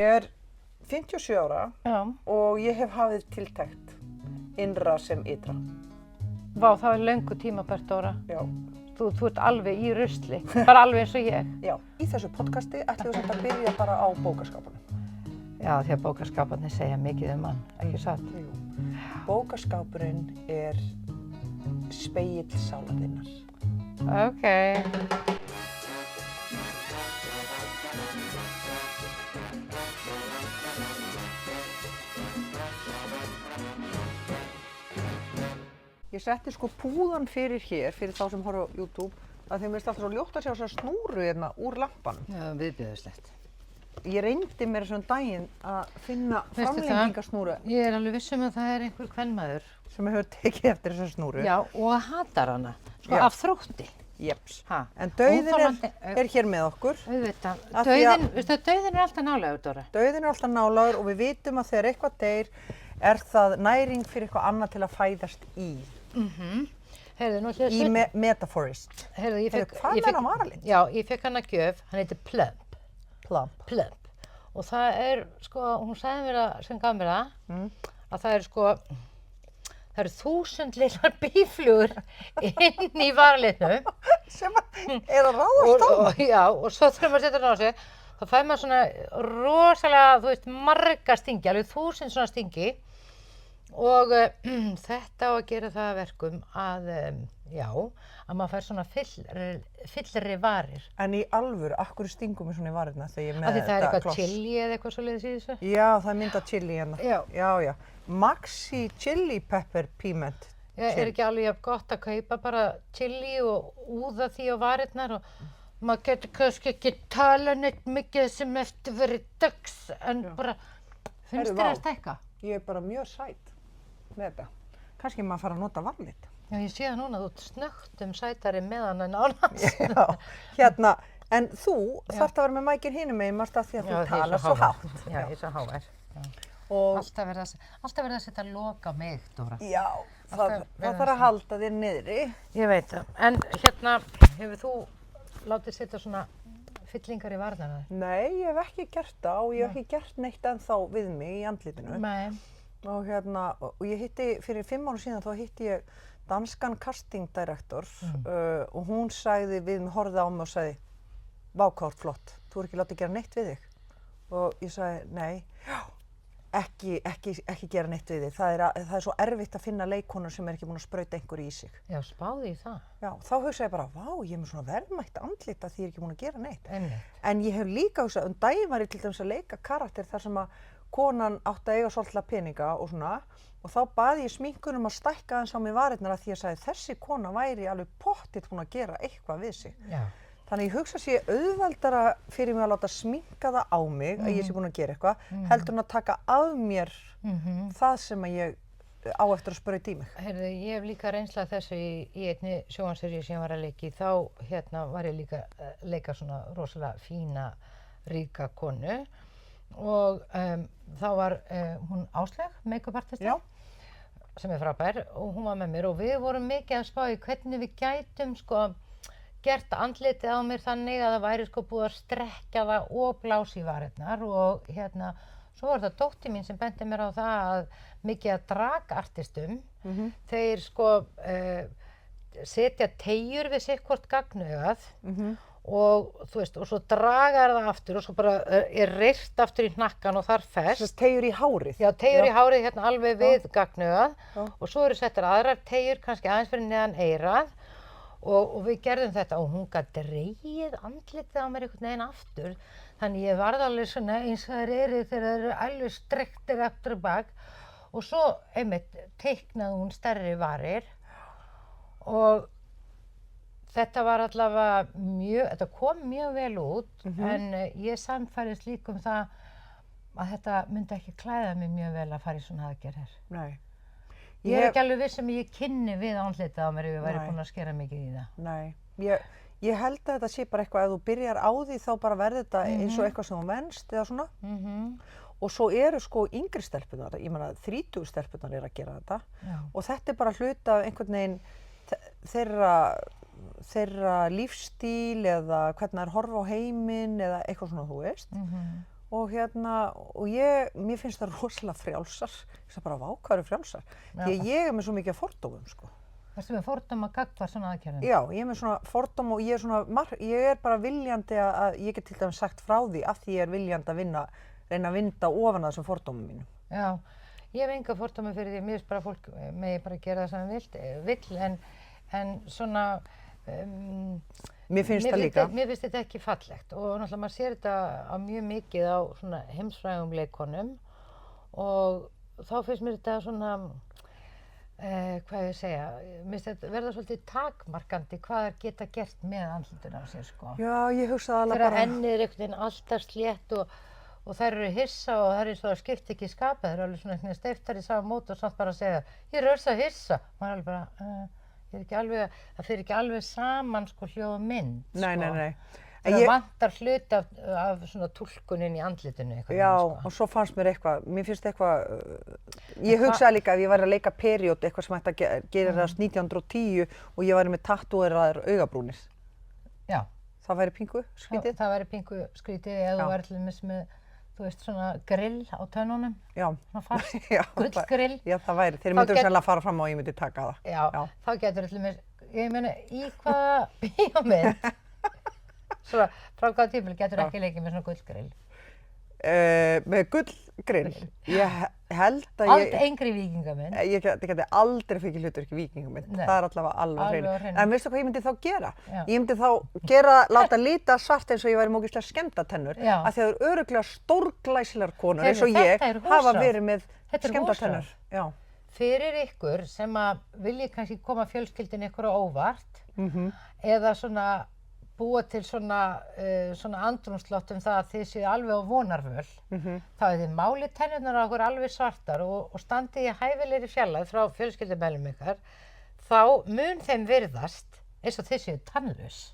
Ég 57 ára Já. og ég hef hafið tiltekt innra sem ytra. Vá, það löngu tímabært, Dóra. Já. Þú ert alveg í rusli, bara alveg eins og ég. Já. Í þessu podcasti ætlum við samt að byrja bara á bókaskápunum. Já, því að bókaskáparnir segja mikið mann, ekki satt? Jú. Bókaskápurinn spegill sálar þinnar. Okay. Ég setti púðan fyrir hér, fyrir þá sem horfa á YouTube, að þeim alltaf svo ljótt að sjá þessa snúru hérna úr lampanum. Já, viðbjóðslegt. Ég reyndi mér svona daginn að finna framlengingasnúru. Ég alveg viss að það einhver kvenmaður sem hefur tekið eftir þessa snúru. Já, og hatar hana, af þrótti. Jeps. Ha. En dauðinn hér með okkur. Auðvitað. Dauðinn alltaf nálægur, Dóra. Dauðinn alltaf nálægur og við vitum að þegar eitthvað deyr, það næring fyrir eitthvað annað til að fæðast í. Í metaphorist. Hvað með hann varalinn? Já, ég fekk hann að gjöf, hann heitir Plump. Plump. Og það hún sagði mér sem gaf mér að það það eru 1000 litlar býflugur inn í varalitnum. Sem að ráðast á það? Já, og svo þegar maður setur hann á sig, þá fær maður svona rosalega, marga stingi, alveg 1000 svona stingi. Og þetta á að gera það að verkum að maður fær svona fyllri varir. En í alvöru, af hverju stingum við svona í varirna þegar ég er með þetta kloss? Það eitthvað chili eða eitthvað svoleiðis í þessu? Já, það mynda chili hérna. Já. Maxi chili pepper piment. Ekki alveg gott að kaupa bara chili og úða því á varirnar og maður getur kannski ekki tala neitt mikið sem eftir verið dags en bara finnst þér að stækka? Ég er bara mjög sæt með þetta. Kannski maður fara að nota varlit. Já, ég sé það núna, þú ert snöggt sætari með hann en annars. Já, en þú þarft að vera með mækinn hinum megin, mást að því að þú talar svo hátt. Já, ég er svo hávær. Alltaf verið að setja lok á mig, Dóra. Já, það þarf að halda þér niðri. Ég veit það. En hefur þú látið setja svona fyllingar í varnarna? Nei, ég hef ekki gert það og ég hef ekki gert neitt ennþá við mig í andlitinu. Nei. Og ég hitti, fyrir 5 árum síðan þá hitti ég danskan casting director og hún sagði við mig, horfði á mig og sagði, vá hvað þú ert flott, þú ekki látið gera neitt við þig. Og ég sagði, nei, ekki gera neitt við þig. Það er svo erfitt að finna leikkonur sem ekki búin að sprauta einhverju í sig. Já, spáði í það. Já, þá hugsaði ég bara, vá, ég er með svona verðmætt andlit að því ég er ekki búin að gera neitt. Einmitt. En ég hef líka hugsað, daginn var ég til dæmis að leika karakter þar sem að konan átti að eiga svolítið peninga og svona og þá baði ég sminkunum að stækka aðeins á mig varirnar að því að sagði þessi kona væri alveg pottitt búin að gera eitthvað við sig. Já. Þannig ég hugsa sé auðveldara fyrir mig að láta sminka það á mig að ég sé búin að gera eitthvað heldur en að taka af mér það sem að ég á eftir að sprauta í mig. Heyrðu, ég hef líka reynslað þessu í einni sjónvarpsseríu sem ég var að leika í. Þá var ég líka að leika svona rosalega fína, ríka konu og þá var hún Áslaug, make-up artisti, sem frábær og hún var með mér og við vorum mikið að spá í hvernig við gætum gert andlitið á mér þannig að það væri búið að strekkja það og blása í varirnar og svo var það dóttir mín sem benti mér á það að mikið að dragartistum þeir setja teygjur við sitt hvort gagnaugað og og svo dragar það aftur og svo bara er reyrt aftur í hnakkan og þar fest. Þess teygjur í hárið? Já, teygjur í hárið alveg við gagnaugað og svo eru settar aðrar teygjur kannski aðeins fyrir neðan eyrað og við gerðum þetta og hún gat dregið andlitið á mér einhvern veginn aftur þannig ég varð alveg svona eins og þær eru þegar þær eru alveg strekktir aftur og bak og svo einmitt teiknaði hún stærri varir og þetta var allavega þetta kom mjög vel út en ég sannfærðist líka það að þetta myndi ekki klæða mig mjög vel að fara í svona aðgerðir. Nei. Ég er ekki alveg viss sem ég kynni við andlitið á mér ef ég væri búin að skera mikið í það. Nei, ég held að þetta sé bara eitthvað, ef þú byrjar á því þá bara verður þetta eins og eitthvað sem þú venst eða svona. Og svo eru yngri stelpurnar, ég meina 30 stelpurnar eru að gera þetta og þetta er bara hluti af einhvern veginn þeirra lífstíl eða hvernig þær horfa á heiminn eða eitthvað svona, þú veist. og mér finnst það rosalega frjálsar. Ég sagði bara, vá, hvað eru frjálsar? Því að ég er með svo mikið fordómum, sko. Varstu með fordóma gagnvart svona aðgerðum? Já, ég er með svona fordóm og ég er bara viljandi að ég get til dæmis sagt frá því af því ég er viljandi að reyna að vinda ofan að þessum fordómum mínum. Já, ég hef enga fordóma fyrir því, mér finnst bara fólk megi bara gera það sem vill, en svona mér finnst það líka. Mér finnst þetta ekki fallegt og náttúrulega maður sér þetta á mjög mikið á svona heimsfrægum leikonum og þá finnst mér þetta svona hvað ég segja, mér finnst þetta verða svolítið takmarkandi hvað geta gert með andlitinu á sér, sko. Já, ég hugsaði alveg bara. Þegar ennið er einhvern veginn alltaf slétt og þær eru hissa og það er eins og það skipti ekki skapið, þær eru alveg svona einhvern veginn steyptar í sama mót og samt bara að segja, ég er örs að hissa. Maður er alveg bara, ég er ekki alveg, það fer ekki alveg saman, sko, hljóð og mynd, sko. Nei. Það vantar hluti af svona túlkunin í andlitinu eitthvað. Já, og svo fannst mér finnst eitthvað, ég hugsaði líka ef ég væri að leika period, eitthvað sem ætti að gera það 1910 og ég væri með tattúeraðar augabrúnir. Já. Það væri pingu skrítið? Það væri pingu skrítið eða þú væri til dæmis með, þú veist, svona grill á tönnunum. Já. Svona fast, gullgrill. Já, það væri, þeir myndu sennilega fara fram á og ég myndi taka það. Já. Þá getur til dæmis, ég meina, í hvaða bíómynd? Svona, frá hvaða tímil getur ekki leikið með svona gullgrill? Með gullgrill? Ég held að Allt engri víkingamynd? Ég geti aldrei fengið hlutverk í víkingamynd. Það er allavega alveg á hreinu. En veistu hvað ég myndi þá gera? Já. Ég myndi þá láta líta svart eins og ég væri mókislega skemmdatennur. Af því að það eru örugglega stórglæsilegar konur eins og ég hafa verið með skemmdatennur. Já. Fyrir ykkur sem að vilji kannski koma fjölskyldinni ykkur á óvart eða svona búa til svona andrúmsloft það að þið séu alveg á vonarvöl, þá þið málið tennurnar á okkur alveg svartar og standið í hæfilegri fjarlægð frá fjölskyldumeðlimum ykkar, þá mun þeim virðast eins og þið séu tannlaus.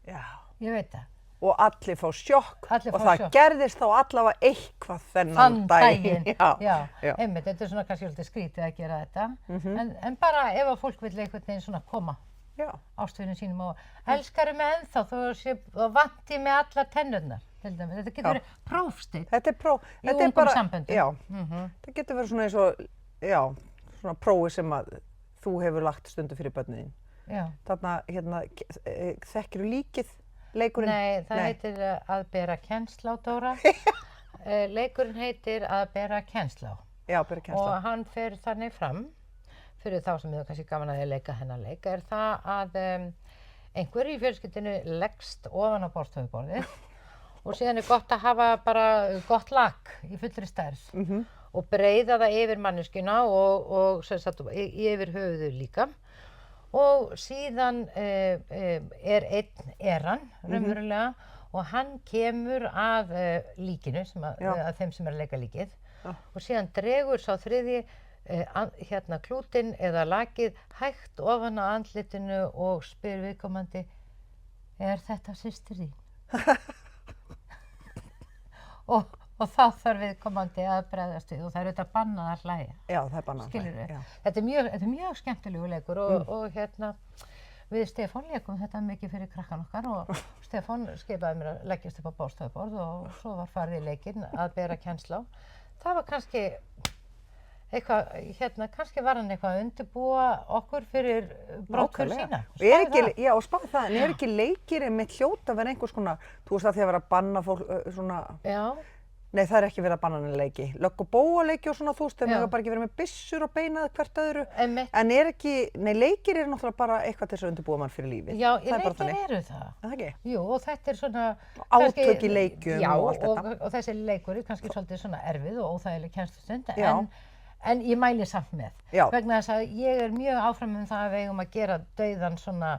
Já. Ég veit það. Og allir fá sjokk og það gerðist þá allavega eitthvað þennan daginn. Já, einmitt, þetta er svona kannski svolítið skrítið að gera þetta, en bara ef að fólk vill einhvern veginn svona koma ástvinum sínum og elskaru með ennþá þá vanti með alla tennurnar. Þetta getur verið prófstig. Þetta er í ungum samböndum. Já, það getur verið svona eins og, svona prófi sem að þú hefur lagt stundu fyrir börnin þín. Já. Þarna, þekkirðu líkið leikurinn? Nei, það heitir að bera kennsl á, Dóra. Leikurinn heitir að bera kennsl á. Já, bera kennsl á. Og hann fer þannig fram fyrir þá sem hefur kannski gaman að leika hennar leik, er það að einhver í fjölskyldinu leggst ofan á borðstofuborðið og síðan er gott að hafa bara gott lak í fullri stærð og breiða það yfir manneskjuna og sem sagt yfir höfuðu líka og síðan er eran raunverulega og hann kemur að líkinu, að þeim sem er að leika líkið og síðan dregur sá þriðji klútinn eða lakið hægt ofan á andlitinu og spyr viðkomandi, er þetta systir þín? og þá þarf viðkomandi að bregðast við og það er auðvitað bannað að hlæja. Já, það er bannað að hlæja. Þetta er mjög skemmtilegu leikur og við Stefán leikum þetta mikið fyrir krakkan okkar og Stefán skipaði mér að leggjast upp á borðstofuborð og svo var farið í leikinn að bera kennsl á. Það var kannski eitthvað, kannski var hann eitthvað að undirbúa okkur fyrir brottför sína. Já, og spáði það, en er ekki leikir með hljóta að vera einhvers konar, þú veist að því að vera að banna fólk svona... Já. Nei, það er ekki verið að banna henni leiki. Lögg og bóaleiki og svona, þú veist, þeir mega bara ekki verið með byssur og beinað hvert öðru. En er ekki, leikir eru náttúrulega bara eitthvað til þess að undirbúa mann fyrir lífið. Já, leikir eru það. Það ekki? Jú, og þetta er svona... Átök í leikjum og allt þetta. Já, og þessi leikur er kannski svolítið svona erfið og óþægileg kennslustund, en ég mæli samt með. Vegna þess að ég er mjög áfram það að við eigum að gera dauðan svona,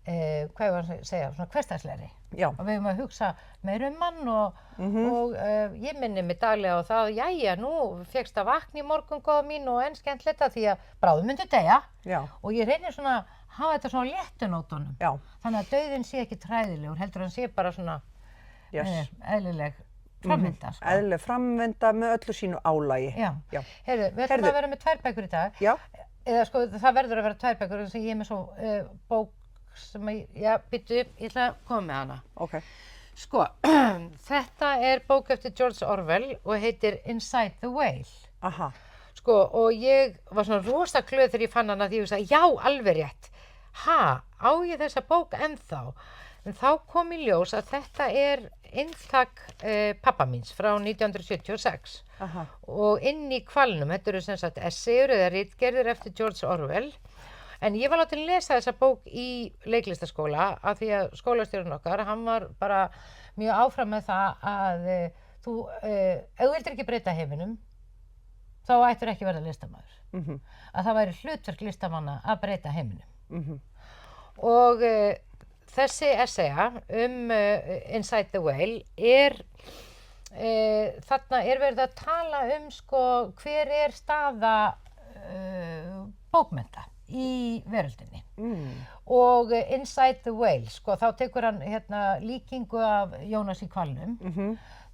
hvað ég var að segja, svona hversdagslegri. Og við eigum að hugsa meira mann og ég minni mig daglega á það, jæja, nú fékkst að vakna í morgun góða mín og enn skemmtilegt því að bráðum myndi deyja. Og ég reynir svona að hafa þetta svona léttunótunum. Þannig að dauðinn sé ekki træðilegur, heldur hann sé bara svona eðlileg framvinda. Eðlileg framvinda með öllu sínu álagi. Já. Heyrðu, við ætlum að vera með 2 bækur í dag. Já. Eða sko, það verður að vera 2 bækur, þess að ég er með svo bók sem að, ég ætla að koma með hana. Sko, þetta bók eftir George Orwell og heitir Inside the Whale. Aha. Sko, og ég var svona rosa glöð þegar ég fann hana því ég sagði, já, alveg rétt. Á ég þessa bók ennþá? En þá kom í ljós að þetta inntak pappa míns frá 1976. Aha. Og inn í hvalnum, þetta eru sem sagt essayur eða ritgerðir eftir George Orwell. En ég var látin lesa þessa bók í leiklistaskóla af því að skólastjórinn okkar, hann var bara mjög áfram með það að ef þú vildir ekki breyta heiminum, þá ættir ekki verða listamaður. Að það væri hlutverk listamanna að breyta heiminum. Og þessi essaya Inside the Whale þarna verið að tala sko hver staða bókmennta í veröldinni. Og Inside the Whale, sko, þá tekur hann líkingu af Jónas í hvalnum.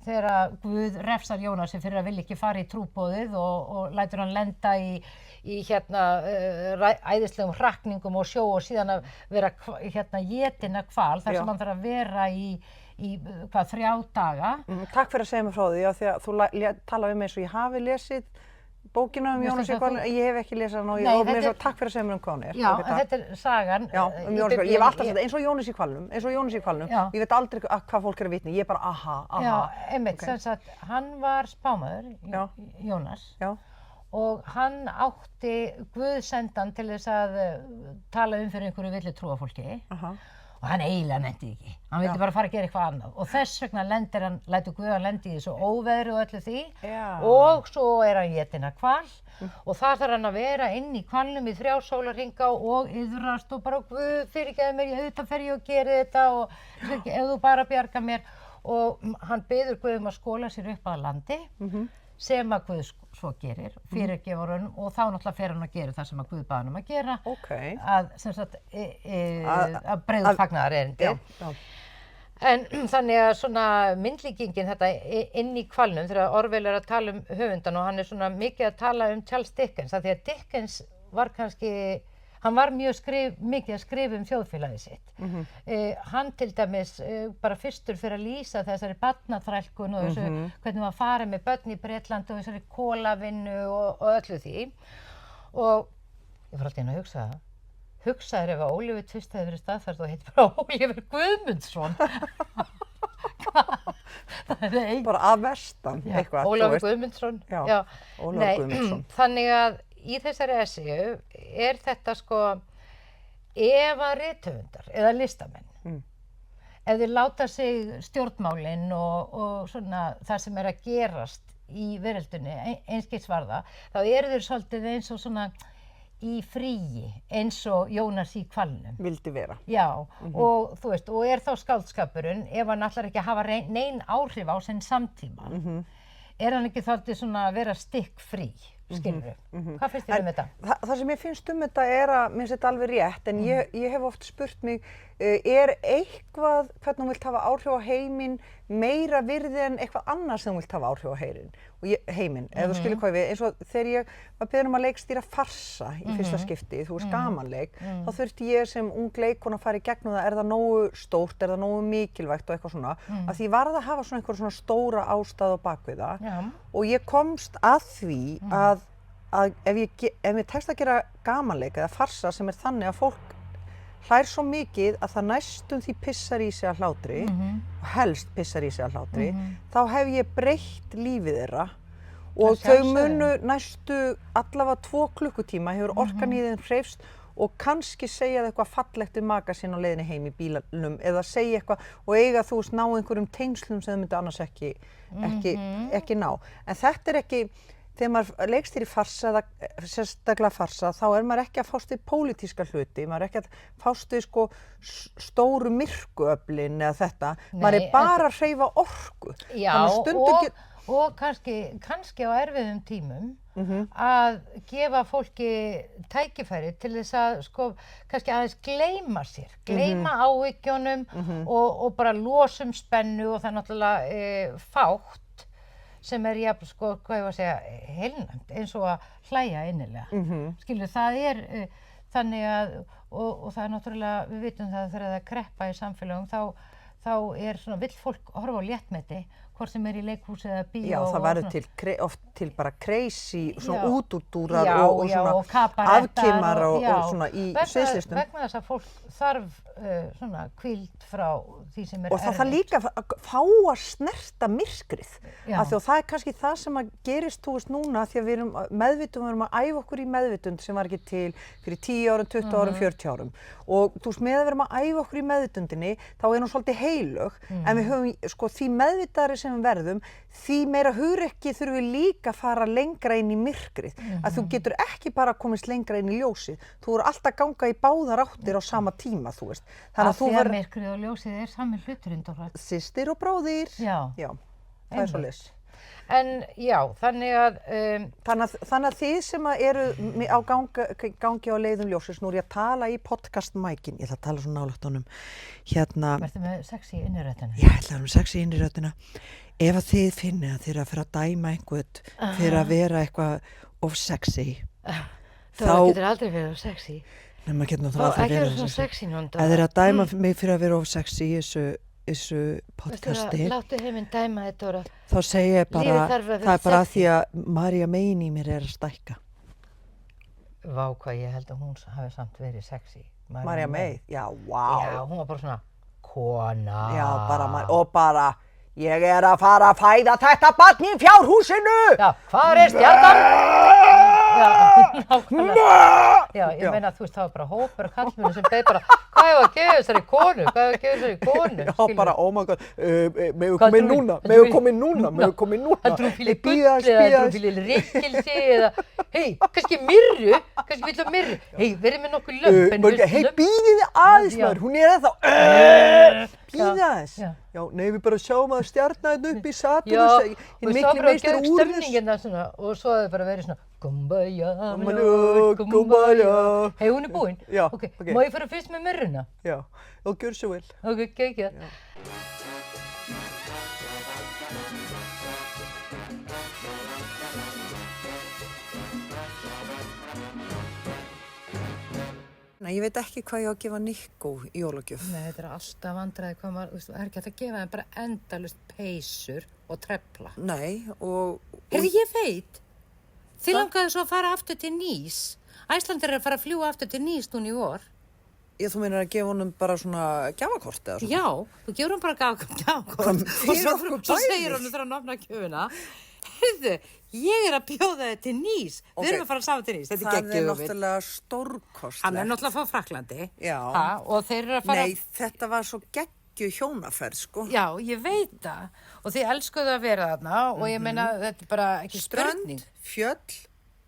Þegar Guð refsar Jónasi fyrir að vilja ekki fara í trúboðið og lætur hann lenda í æðislegum hrakningum og sjó og síðan að vera étinn af hval þar sem hann þarf að vera í 3 daga. Takk fyrir að segja mér frá því, því að þú talaði um eins og ég hafi lesið bókina Jónas í hvalnum, ég hef ekki lesið hana og takk fyrir að segja mér hvað hún Já, en þetta sagan. Já, Jónas í hvalnum. Ég hef alltaf sagt eins og Jónas í hvalnum, ég veit aldrei hvað fólk að vitni, ég bara aha. Já, einmitt, sem sagt, hann var spámaður, Jónas, og hann átti Guð sendan til þess að tala fyrir einhverju villu trúarfólki. Og hann eiginlega nennti ekki. Hann vildi bara fara að gera eitthvað annað. Og þess vegna lætur Guð að lendi í þessu óveðri og öllu því. Og svo hann étinn af hval. Og þar þarf hann að vera inn í hvalnum í 3 sólarhringa og iðrast og bara Guð fyrirgefðu mér, auðvitað fer ég og geri þetta og ef þú bara bjarga mér. Og hann biður Guð að skóla sér upp að landi. Sem að Guð svo gerir, fyrirgefur honum og þá náttúrulega fer hann að gera það sem að Guð bað hann að gera. Að bregða fagnaðarerindið. En þannig að svona myndlíkingin þetta inn í hvalnum þegar Orwell að tala höfundan og hann svona mikið að tala Charles Dickens af því að Dickens var kannski hann var mikið að skrifa þjóðfélagið sitt. Hann til dæmis bara fyrstur fyrir að lýsa þessari barnaþrælkun og þessu, hvernig maður farið með börn í Bretland og þessari kolavinnu og öllu því. Og ég var alltaf inn að hugsa það. Hugsaður ef að Oliver Twist hefði verið staðfært og heitt bara Oliver Guðmundsson. Bara að vestan eitthvað. Ólafur Guðmundsson. Já, Ólafur Guðmundsson. Þannig að í þessari essayju þetta sko ef að rithöfundar eða listamenn ef þeir láta sig stjórnmálin og svona það sem að gerast í veröldinni einskisvarða þá þeir svolítið eins og svona í fríi eins og Jónas í hvalnum. Vildi vera. Já, og þú veist, og þá skáldskapurinn ef hann ætlar ekki að hafa nein áhrif á sinn samtíma hann ekki þáttið svona að vera stikkfrí. Skilurðu. Hvað finnst þér þetta? Það sem ég finnst þetta að mér finnst þetta alveg rétt, en ég hef oft spurt mig, eitthvað hvernig hún vilt hafa áhrif á heiminn meira virði en eitthvað annars sem hún vilt hafa áhrif á heiminn, ef þú skilur hvað við, eins og þegar ég var beðin að leikstýra farsa í fyrsta skipti, þú veist gamanleik, þá þurfti ég sem ung leikkona að fara í gegnum það, það nógu stórt, það nógu mikilvægt og eitthvað svona, að því ég varð að hafa svona einhver svona stóra ástæðu á bak við það og ég komst að því að ef mér tekst að gera gamanleik eða farsa sem þannig að fólk hlær svo mikið að það næstum því pissar í sig að hlátri og helst pissar í sig að hlátri, þá hef ég breytt lífið þeirra og þau munu næstu allavega 2 klukkutíma hefur orkan í þeim hreyfst og kannski segja eitthvað fallegt við maka sinn á leiðinni heim í bílnum eða segja eitthvað og eiga þú veist ná einhverjum tengslum sem þau myndi annars ekki ná. En þetta ekki þegar maður leikstýrir farsa eða sérstaklega farsa, þá maður ekki að fást við pólitíska hluti, maður ekki að fást við sko stóru myrkuöflin eða þetta, maður bara að hreyfa orku. Já, og kannski á erfiðum tímum að gefa fólki tækifæri til þess að sko kannski aðeins gleyma sér, gleyma áhyggjunum og bara losum spennu og það náttúrulega fátt sem jafn, sko, hvað ég var að segja, heilnæmt, eins og að hlæja innilega. Skilur, það þannig að, og það náttúrulega, við vitum það þegar það kreppa í samfélögum, þá svona vill fólk horfa á léttmeti, hvort sem í leikhúsi eða bíó. Já, það og verður oft til bara crazy, svona Já. útúrdúrar Já, og já, svona og kabarettar afkimar og já. svona í sviðslistum. Vegna þess að fólk þarf svona hvíld frá því sem Og það þarf líka að fá að snerta myrkrið. Af því að það kannski það sem að gerist, þú veist, núna, því að við erum að æfa okkur í meðvitund sem var ekki til fyrir 10 árum, 20 árum, 40 árum. Og þú veist, með að við erum að æfa okkur í meðvitundinni, þá er hún svolítið heilög, en við höfum, sko, því meðvitaðri sem við verðum, því meira hugrekki þurfum við líka að fara lengra inn í myrkrið. Að þú getur ekki bara komist lengra inn í ljósið. Þú eru alltaf að ganga í báðar áttir á sama tíma, þú veist. Af því að myrkrið og ljósið sami hluturinn, Dóra. Systir og bróðir. Já. Já, það svoleiðis. En já, þannig að... Þannig að þið sem eru á gangi á leiðum ljósins, nú er ég að tala í podcast-mækin, ég ætla að tala svo nálægt honum, hérna... Verður með sexy inniröddina? Já, ég ætla að vera með sexy inniröddina. Ef að þið finnið að þið eru að fyrir að dæma einhvern fyrir að vera eitthvað of sexy, þá... getur aldrei verið of sexy. Nei, maður getur náttúrulega aldrei verið svona sexy núna. Ef þið eru að dæma mig fyrir að vera of sexy í þessu podcasti, láttu heiminn dæma þetta, Dóra. þá segi ég bara, það er bara því að Marja Mein í mér er að stækka. Vá, hvað ég held að hún hafi samt verið sexy. Marja Mein? Já, vá. Já, hún var bara svona kona. Já, og bara, ég er að fara að fæða þetta barn í fjárhúsinu! Já, hvar er stjarnan? Já, nákvæmlega. Já, ég meina, þú veist, það var bara hópur af kallmönnum sem beið bara, hvað hefur að gefa þessari konu? Já, bara, oh my god, megum við koma inn núna? Heldur hún fíli gull eða heldur hún fíli reykilsi eða, hei, kannski myrru, kannski vill að myrru, hei, verið með nokkuð lömp. Hei, býðið aðeins maður, hún er ennþá, býðið aðeins. Já, nei, við bara sjáum að stjarnan upp í Satúrnus, hinn mikli meistari Úranus. Og svo hefði bara verið svona, kumbaya, kumbaya. Hei, hún er búin? Já, ok. Má ég fara fyrst með myrruna? Já, og gjör svo vel. Ok, ekki. Nei, ég veit ekki hvað ég á að gefa Nikkó í jólagjöf. Nei, þetta er alltaf vandræði hvað maður, það er ekki hægt að gefa þeim bara endalaust peysur og trefla. Nei, og... Heyrðu, ég veit. Þið langaðu svo að fara aftur til Nýs. Æslandir er að fara að fljúga aftur til Nýs núna í vor. Já, þú meinar að gefa honum bara svona gjafakort eða svona? Já, þú gefur honum bara gjafakort. Og svo segir honum þegar hann opnar gjöfuna. Heyrðu, ég er að bjóða þig til Nýs. Við erum að fara saman til Nýs. Þetta er geggjum. Það er náttúrulega stórkostlegt. Hann er náttúrulega frá Frakklandi. Já. Og þeir eru að fara... Nei, þetta var svo geggju hjónaferð, sko. Já, ég veit það. Og þið elskuðu að vera þarna og ég meina, þetta er bara ekki spurning. Strönd, fjöll,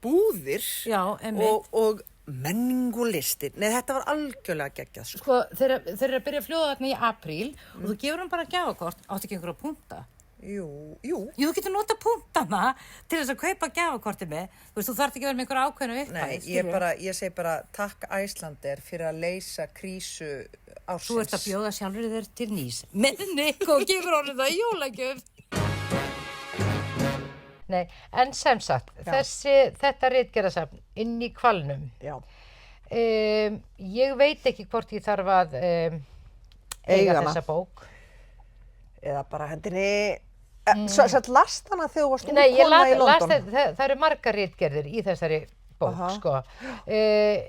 búðir. Já, einmitt. Og menning og listir. Nei, þetta var algjörlega geggjað, sko. Sko, þeir eru að byrja að fljóða þarna í apríl og þú gefur hann bara gjafakort, áttu ekki einhverja punta. Jú. Jú, þú getur nota punktana til þess að kaupa gjafakortið með. Þú veist, þú þarft ekki að vera með einhverja ákveðnu upphæð. Nei, ég segi bara takk Æslandir fyrir að leysa krísu ársins. Þú ert að bjóða sjálfur þér til Nýs. Með Nikkó og gefur honum það í jólagjöf. Nei, en sem sagt, þetta ritgerðasafn inn í Hvalnum. Já. Ég veit ekki hvort ég þarf að eiga þessa bók. Eða bara hendinni... Sætt last hana þegar þú varst ung kona í London? Nei, það eru margar ritgerðir í þessari bók, sko.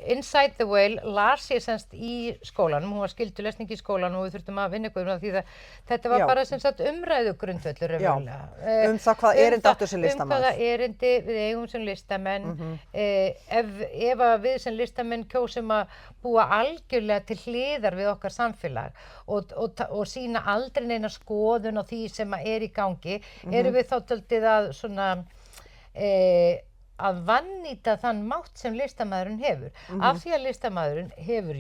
Inside the Whale las ég semst í skólanum, hún var skyldulesning í skólanum og við þurftum að vinna eitthvað um því að þetta var bara sem sagt umræðugrundvöllur um það hvað erindi áttu sem listamenn. Um hvaða erindi við eigum sem listamenn, ef að við sem listamenn kjósum að búa algjörlega til hliðar við okkar samfélag og sýna aldrei neina skoðun á því sem er í gangi, erum við þá dálítið að svona að vannýta þann mátt sem listamaðurinn hefur. Af því að listamaðurinn hefur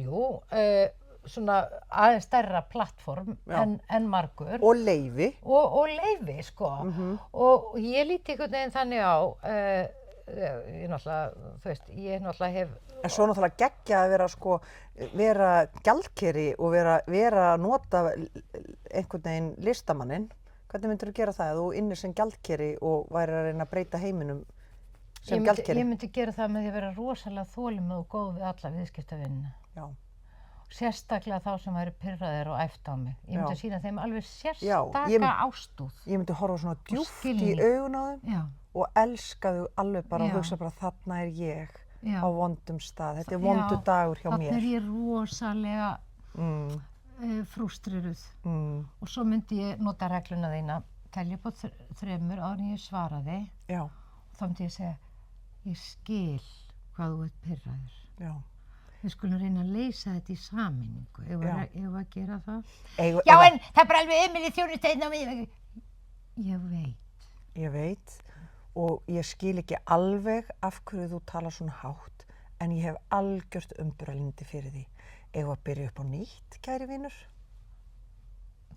svona aðeins stærra plattform en margur. Og leyfi. Og leyfi, sko. Og ég líti einhvern veginn þannig á, ég náttúrulega, þú veist, ég náttúrulega hef... En svo náttúrulega geggja að vera, sko, vera gjaldkeri og vera að nota einhvern veginn listamanninn. Hvernig myndir þú gera það? Þú innir sem gjaldkeri og væri að reyna að breyta heiminum sem gjaldkeri? Ég myndi gera það með því að vera rosalega þolinmóð og góð við alla viðskiptavinina. Já. sérstaklega þá sem væri pirraðir og æft á mig. Ég myndi Já. sýna þeim alveg Já, sérstaka ástúð. Ég myndi horfa svona djúpt í skilning. augun á þeim Já, og elska þau alveg bara og Já. hugsa bara þarna er ég já. á vondum stað. Þetta er vondur Já, dagur hjá Þarna er mér. ég rosalega frústriruð. Og svo myndi ég nota regluna þína, telja upp á þremur áður en ég svaraði. Já, Og þá myndi ég segja, ég skil hvað þú ert pirraður. já. Við skulum reyna að leysa þetta í sameiningu. Eigum við að gera það? Eigum- Já, ef að- en það er bara alveg Emil í þjónusteinn á mig. Ég veit. Ég veit og ég skil ekki alveg af hverju þú talar svona hátt en ég hef algjört umburðarlyndi fyrir því. Eigum við að byrja upp á nýtt, kæri vinur?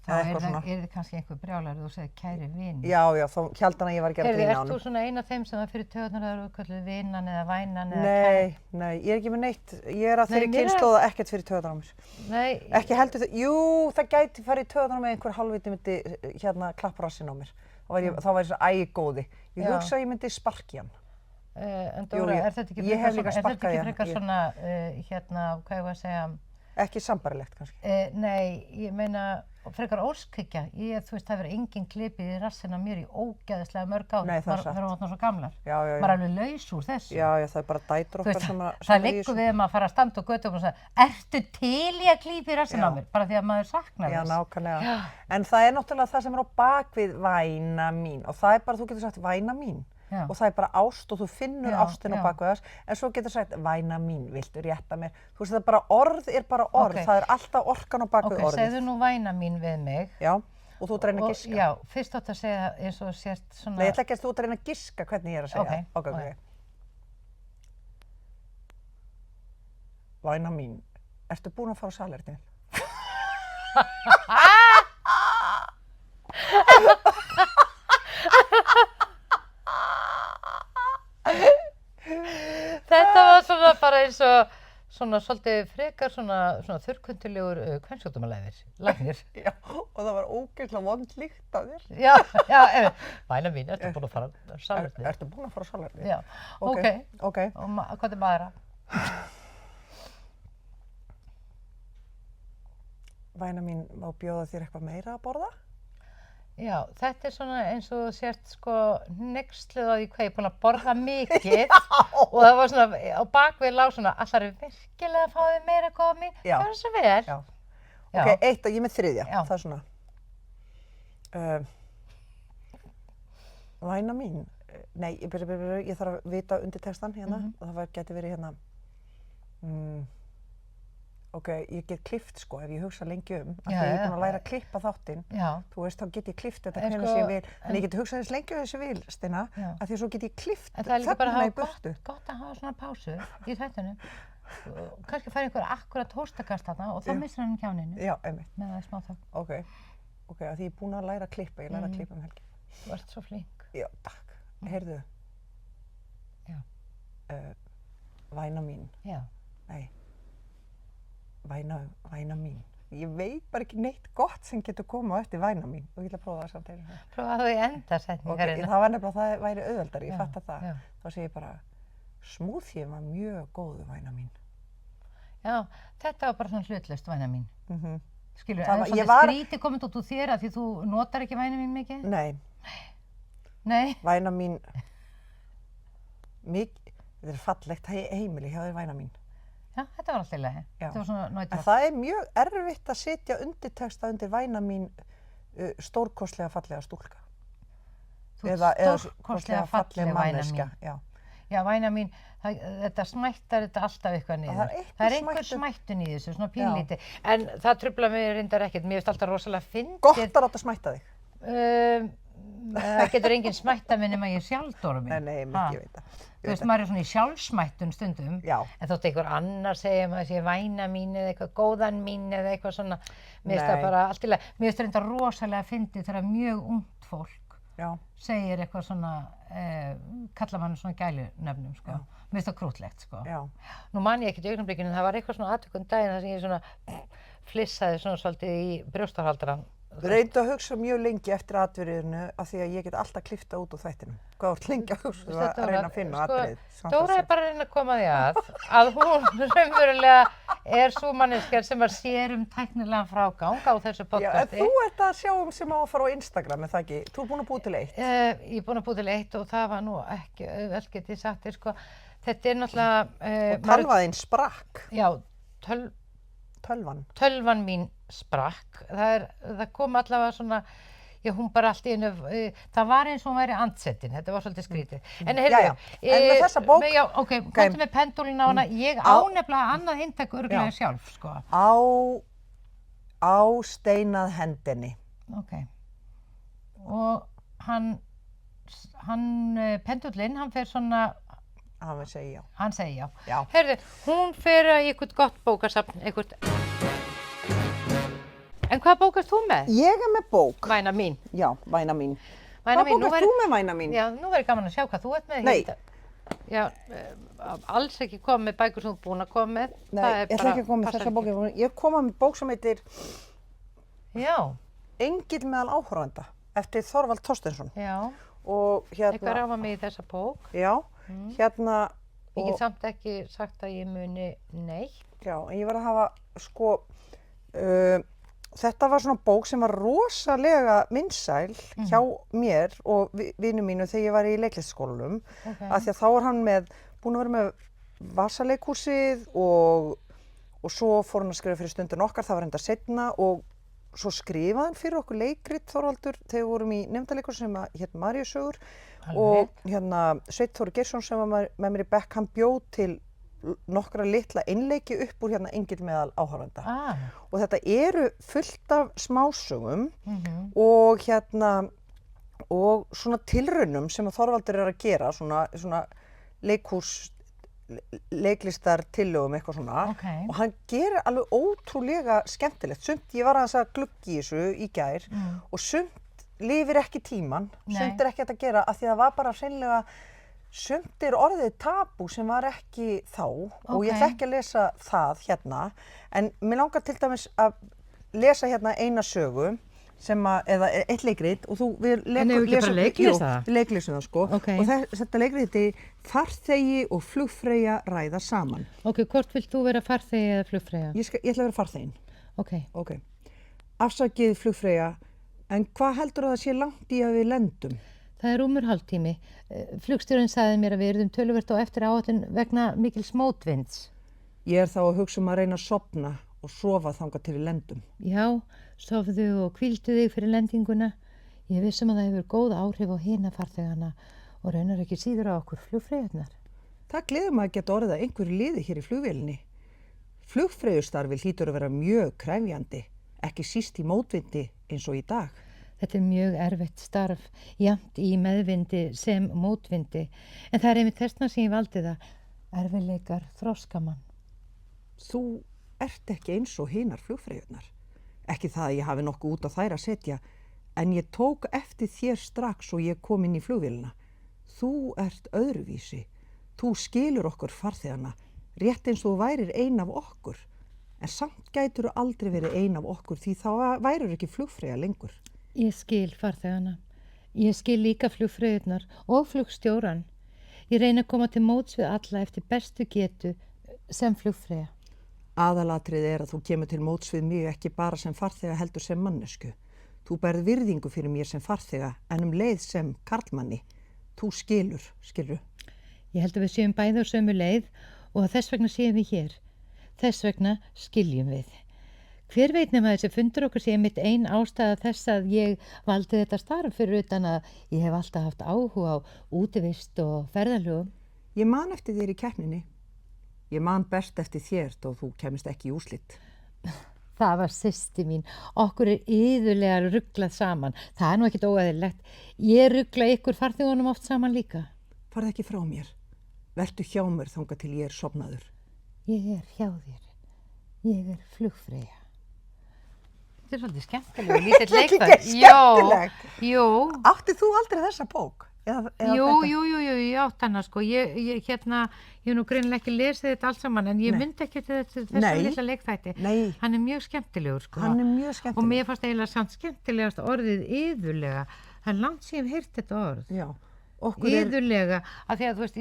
Þá Eða er eitthvað það svona. er kannski einhver brjálæður þú segir kæri vin. Já, þá hjaldan að ég var að gera Heyrðu, grín á ert honum. þú svona ein af þeim sem var fyrir töðunar að eru kölluð vinan eða vænan eða Nei, ég er ekki með neitt. Ég er að Nei, þeirri mér er- kynslóð að ekkert fyrir töðunar á mér. Nei, Ekki heldur það, jú, það gæti farið í töðunar með einhver halvviti myndi hérna klappa rassinn á mér. Þá væri svo ægóði. Ég Já. hugsa að ég myndi sparki hann. en Jú, Dóra, ég- er þetta ekki ég hef líka er þetta sparkað í ekki hann. frekar svona, hérna, hvað ég var að segja, Ekki sambarilegt kannski. nei, ég meina, frekar óskhyggja. Þú veist, það verður enginn klipið í rassinn á mér í ógeðislega mörg ár. Nei, það er satt. Þegar við svo gamlar. Já, já, Maður er já. alveg laus úr þessu. Já, það er bara dætur Þú okkar veist, sem það er í liggur þessu. við að fara að standa og götu og segja, ertu til í að klípa í rassinn á Já. mér? Bara því að maður saknar Já, þess. nákvæmlega. Já. En það er náttúrulega það sem er á bakvið væna mín og það er bara, þú getur sagt væna mín Já. og það er bara ást og þú finnur Já, ástin á já. bakvið þess en svo getur sagt væna mín, viltu rétta mér? Þú veist, það er bara orð, Ok. það er alltaf orkan á bakvið Ok, orðið. segðu nú væna mín við mig. Já, og þú ert að reyna að giska. Já, fyrst átt að segja eins og sért svona... Nei, ég ætla ekki að þú ert að reyna að giska hvernig ég er að segja. Ok, Ok. Væna mín, ertu búin að fara á salernið? Þetta var svona bara eins og svona svolítið frekar svona þurrkundulegur kvensjóttumalæðir, læknir. Já, og það var ógeðslega vond líkt af þér. Já, væna mín, ertu búin að fara á salernið? Ertu búin að fara á salernið? Já, ok. Ok. Og hvað er maðura? Væna mín, má bjóða þér eitthvað meira að borða? Já, þetta er svona eins og þú sért sko hneyksluð á því hvað ég er búin að borða mikið og það var svona, á bakvið lág svona, allar er virkilega að fá þig meira að koma mig, Já. það er svo vel. Já. Já. Ok, eitt og ég er með þriðja, Já. það er svona. Væna mín, nei, ég þarf að vita undirtextan hérna og það gæti verið hérna. Ok, ég get klippt sko ef ég hugsa lengi af því Já, ég er búin já. að læra að klippa þáttinn. Já. Þú veist, þá get ég klippt þetta En hvenær sko, sem ég vil, en ég get hugsað þess lengi þess ég vil, Steina, Já. af því að svo get ég klippt En það er líka bara að þögnina í hafa burtu. gott að hafa svona pásu í þættunum. Kannski fær einhver akkurat hóstakast þarna og þá Já. missir hann kjáninu Já, einmitt. með það í smá þögn. Ok, af því ég er búin að læra að klippa, ég læra að klippa helgi. Þú ert svo flink. Já, takk. Heyrðu. Já. Væna mín, Já. nei, væna mín. Ég veit bara ekki neitt gott sem getur komið á eftir væna mín og ég ætla að prófa það samt einu sinni. Prófaðu í enda Ok, setningarina. það var nefnilega að það væri auðveldari, ég Já, fatta það. já. Þá segi ég bara, smoothie var mjög góðu væna mín. Já, þetta var bara svona hlutlaust væna mín. Skilur, Það en var- ég svolítið var- skrítið komið út úr þér af því þú notar ekki væna mín mikið? Nei, Nei. væna mín, þetta er fallegt heimili hjá þér væna mín. Já, þetta var alltaf í lagi. Já. Þetta var svona En náttúrulega. það er mjög erfitt að setja undirtexta undir væna mín stórkostlega fallega stúlka. Þú ert Eða stórkostlega falleg væna manneskja, mín. já. Já, væna mín, þetta smættar þetta alltaf eitthvað niður. Það er einhver Það er einhver smættun. smættun í þessu, svona pínlítið. En það truflar mig reyndar ekkert. Mér finnst alltaf rosalega fyndið. Gott að láta smætta þig. Það getur enginn smætta mig nema ég sjálfdóra mín. Nei, ég veit það. Þú veist, maður er svona í sjálfsmættun stundum. Já. En þótt einhver annar segja maður sé væna mín eða eitthvað góðan mín eða eitthvað svona. Mér finnst það Nei. bara allt í lagi. Mér finnst reyndar rosalega fyndið þegar mjög ungt fólk Já, segir eitthvað svona, kallar mann svona gælunöfnum, sko. Mér finnst það krútlegt, sko. já. Nú man ég ekkert í augnablikinu, það var eitthvað svona atvik daginn þar sem ég svona flissaði svona svolítið í brjóstarhaldarann. Reyndu að hugsa mjög lengi eftir atviðinu af því að ég get alltaf klippta út úr þættinum. Hvað vart lengi að hugsa að reyna að finna atrið? Dóra er bara að reyna að koma því að hún raunverulega svo manneskja sem að sér tæknilegan frágang á þessu Já, en podcasti. þú ert að sjá sem á að fara á Instagram, er það ekki? Þú ert búin að búa til eitt. Ég er búin að búa til eitt og það var nú ekki auðvelt get ég sagt þér sko. Þetta er náttúrulega... Og talvaðinn sprakk. Já, Tölvan. tölvan mín sprakk. Það kom allavega svona... Já, hún bara allt í einu, það var eins og hún væri andsetin, þetta var svolítið skrítið. En heyrðu, en með þessa bók... Já, ok, komdu með pendúlinn á hana, ég á nefnilega annað inntak örugglega sjálf, sko. Á steinað hendinni. Ok. Og hann pendúllinn, hann fer svona... Hann segir já. Hann segir já. Já. Heyrðu, hún fer í eitthvað gott bókasafn, eitthvað... En hvaða bók ert þú með? Ég er með bók. Væna mín. Já, væna mín. Væna Hvaða bók ert þú með, væna mín? Já, nú verður gaman að sjá hvað þú ert með. Nei. Já, alls ekki komið með bækur sem þú ert búin að koma með. Nei, ég ætla ekki að koma með þessa bók. Ég kom með bók sem heitir Engill meðal áhorfenda eftir Þorvald Þorsteinsson. Já. Og hérna... Eitthvað ráfa mig í þessa bók. Já, hérna... Ég get samt ekki sagt að ég muni neitt. Já, en ég var að hafa, sko... Þetta var svona bók sem var rosalega vinsæl hjá mér og vinum mínu þegar ég var í leiklistarskólanum. Af því að þá var hann búinn að vera með Vasaleikhúsið og svo fór hann að skrifa fyrir Stundina okkar, það var enda seinna og svo skrifaði hann fyrir okkur leikrit Þorvaldur þegar við vorum í nefndaleikhúsi sem hét Maríusögur og hérna Sveinn Þóri Geirsson sem var með mér í bekk, hann bjó til nokkra litla einleiki upp úr hérna Engill meðal áhorfenda. Og þetta eru fullt af smásögum og hérna og svona tilraunum sem að Þorvaldur er að gera, svona leiklistartillögum eitthvað svona og hann gerir alveg ótrúlega skemmtilegt. Sumt, ég var aðeins að glugga í þessu í gær og sumt lifir ekki tíman, sumt er ekki hægt að gera af því það var bara hreinlega sumt er orðið tabú sem var ekki þá og ég þekki að lesa það hérna en mér langar til dæmis að lesa hérna eina sögu sem eða eitt leikrit og við leiklýsum það sko og þetta leikrit heitir Farþegi og flugfreyja ræða saman. Ok, hvort vilt þú vera farþegi eða flugfreyja? Ég ætla að vera farþegin. Ok. Afsakið flugfreyja, en hvað heldur það sé langt í að við lendum? Það er rúmur hálftími. Flugstjórinn sagði mér að við yrðum töluvert á eftir áætlun vegna mikils mótvinds. Ég er þá að hugsa að reyna að sofna og sofa þangað til við lendum. Já, sofðu og hvíldu þig fyrir lendinguna. Ég vissum að það hefur góð áhrif á hina farþegana og raunar ekki síður á okkur flugfreyjurnar. Það gleður maður að geta orðið að einhverju liði hér í flugvélinni. Flugfreyjustarfi hlýtur að vera mjög krefjandi, ekki síst í mótvindi eins og í dag. Þetta er mjög erfitt starf, jafnt í meðvindi sem mótvindi, en það er einmitt þessna sem ég valdi það, erfiðleikar þroskamann. Þú ert ekki eins og hinar flugfreyjurnar. Ekki það að ég hafi nokkuð út á þær að setja, en ég tók eftir þér strax og ég kom inn í flugvélina. Þú ert öðruvísi. Þú skilur okkur farþegana, rétt eins og þú værir ein af okkur. En samt gætur þú aldrei verið ein af okkur því þá værur ekki flugfreyja lengur. Ég skil farþegana. Ég skil líka flugfreyjurnar og flugstjóran. Ég reyni að koma til móts við alla eftir bestu getu sem flugfreyja. Aðalatrið er að þú kemur til móts við mig ekki bara sem farþega heldur sem mannesku. Þú berð virðingu fyrir mér sem farþega en leið sem karlmanni. Þú skilur. Ég held að við séum bæði á sömu leið og þess vegna séum við hér. Þess vegna skiljum við. Hver veit nema þessi fundur okkur sé mitt ein ástæða þess að ég valdi þetta starf fyrir utan að ég hef alltaf haft áhuga á útivist og ferðalögum. Ég man eftir þér í keppninni. Ég man best eftir þér þó þú kemist ekki í úrslit. Það var systir mín. Okkur er iðulega ruglað saman. Það er nú ekkert óeðlilegt. Ég rugla ykkur farþegunum oft saman líka. Farðu ekki frá mér. Vertu hjá mér þangað til ég er sofnaður. Ég er hjá þér. Ég er flugfreyja. Þetta er svolítið skemmtileg, lítill leikþættur. Skemmtileg? Jú. Áttið þú aldrei þessa bók? Jú, ég átt hana sko. Ég hef nú greinilega ekki lesið þetta allt saman en ég myndi ekki til þessa litla leikþætti. Nei. Hann er mjög skemmtilegur sko. Hann er mjög skemmtilegur. Og mér fannst eiginlega samt skemmtilegast orðið iðulega. Það er langt síðan heyrt þetta orð. Já. Iðulega, af því að þú veist,